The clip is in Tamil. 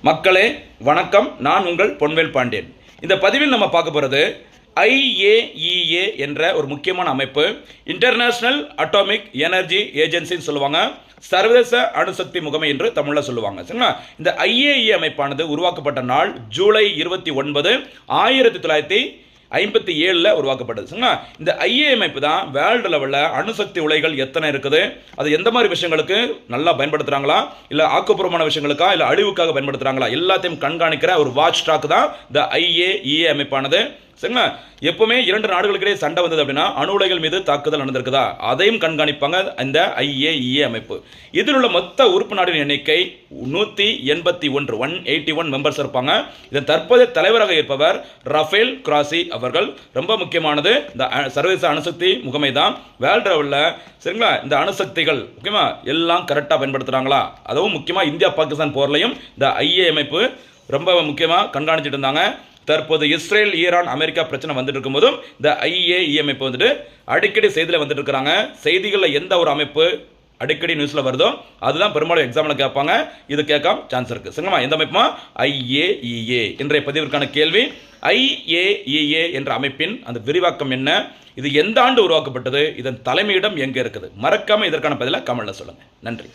மக்களே வணக்கம். நான் உங்கள் பொன்வேல் பாண்டியன். இந்த பதிவில் நம்ம பார்க்க போகிறது IAEA என்ற ஒரு முக்கியமான அமைப்பு. இன்டர்நேஷனல் அட்டாமிக் எனர்ஜி ஏஜென்சின்னு சொல்லுவாங்க. சர்வதேச அணுசக்தி முகமை என்று தமிழில் சொல்லுவாங்க. சரிங்களா? இந்த IAEA அமைப்பானது உருவாக்கப்பட்ட நாள் ஜூலை 29, 1957 உருவாக்கப்பட்டது. சரிங்களா? இந்த IAEA அமைப்பு தான் வேர்ல்டு லெவலில் அணுசக்தி உலைகள் எத்தனை இருக்குது, அது எந்த மாதிரி விஷயங்களுக்கு நல்லா பயன்படுத்துகிறாங்களா, இல்லை ஆக்கப்பூர்வமான விஷயங்களுக்கா, இல்லை அழிவுக்காக பயன்படுத்துகிறாங்களா, எல்லாத்தையும் கண்காணிக்கிற ஒரு வாட்ச் ஸ்டாக் தான் இந்த IAEA அமைப்பானது. சரிங்களா? எப்பவுமே இரண்டு நாடுகளுக்கிடையே சண்டை வந்தது அப்படின்னா அணு உலைகள் மீது தாக்குதல் நடந்திருக்குதா, அதையும் கண்காணிப்பாங்க இந்த IAEA அமைப்பு. இதில் உள்ள மொத்த உறுப்பு நாடுகளின் எண்ணிக்கை 181 மெம்பர்ஸ் இருப்பாங்க. இதன் தற்போதைய தலைவராக இருப்பவர் ரஃபேல் கிராசி அவர்கள். ரொம்ப முக்கியமானது இந்த சர்வதேச அணுசக்தி முகமை தான். வேர்ல்டு லெவலில் சரிங்களா இந்த அணுசக்திகள் முக்கியமாக எல்லாம் கரெக்டாக பயன்படுத்துகிறாங்களா, அதுவும் முக்கியமாக இந்தியா பாகிஸ்தான் போர்லையும் இந்த IAEA அமைப்பு ரொம்ப முக்கியமாக கண்காணிச்சுட்டு இருந்தாங்க. தற்போது இஸ்ரேல், ஈரான், அமெரிக்கா பிரச்சனை வந்துட்டு இருக்கும்போதும் இந்த IAEA அமைப்பு வந்துட்டு அடிக்கடி செய்தியில் வந்துட்டு இருக்கிறாங்க. செய்திகளில் எந்த ஒரு அமைப்பு அடிக்கடி நியூஸில் வருதோ அதுதான் பெரும்பாலும் எக்ஸாமில் கேட்பாங்க. இது கேட்காம சான்ஸ் இருக்குது. சரிங்களா? எந்த அமைப்புமா? IAEA. இன்றைய பதிவிற்கான கேள்வி, IAEA என்ற அமைப்பின் அந்த விரிவாக்கம் என்ன, இது எந்த ஆண்டு உருவாக்கப்பட்டது, இதன் தலைமையிடம் எங்கே இருக்குது? மறக்காமல் இதற்கான பதிலை கமெண்ட்ல சொல்லுங்கள். நன்றி.